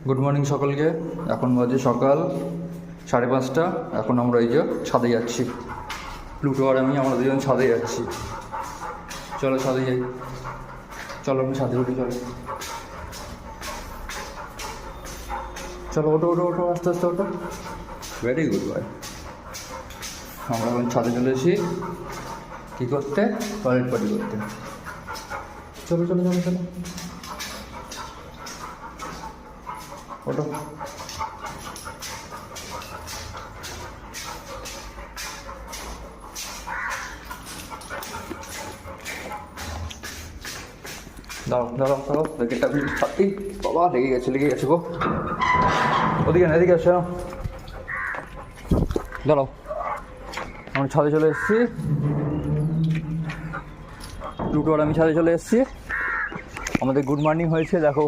Good morning সকলকে। এখন বাজে সকাল 5:30। এখন আমরা এই যে ছাদে যাচ্ছি, প্লুটো আর আমি, আমরা দুজন ছাদে যাচ্ছি। চলো ছাদে যাই, চলো আমি ছাদে উঠি, চলো চলো, ওটো ওটো ওটো, আস্তে আস্তে ওটো। Very good boy. আমরা এখন ছাদে চলে এসেছি কী করতে? টয়লেট পার্টি করতে। চলো চলো চলো চলো, ওটো। দাঁড়াও দাঁড়াও দাঁড়াও, জ্যাকেটটা আপনি ছাড়তেই, বাবা লেগে গেছে গো। ওদিকে না, এদিকে আসো। দাঁড়াও, আমরা ছাদে চলে এসেছি, প্লুটো আর আমি ছাদে চলে এসেছি। আমাদের গুড মর্নিং হয়েছে, দেখো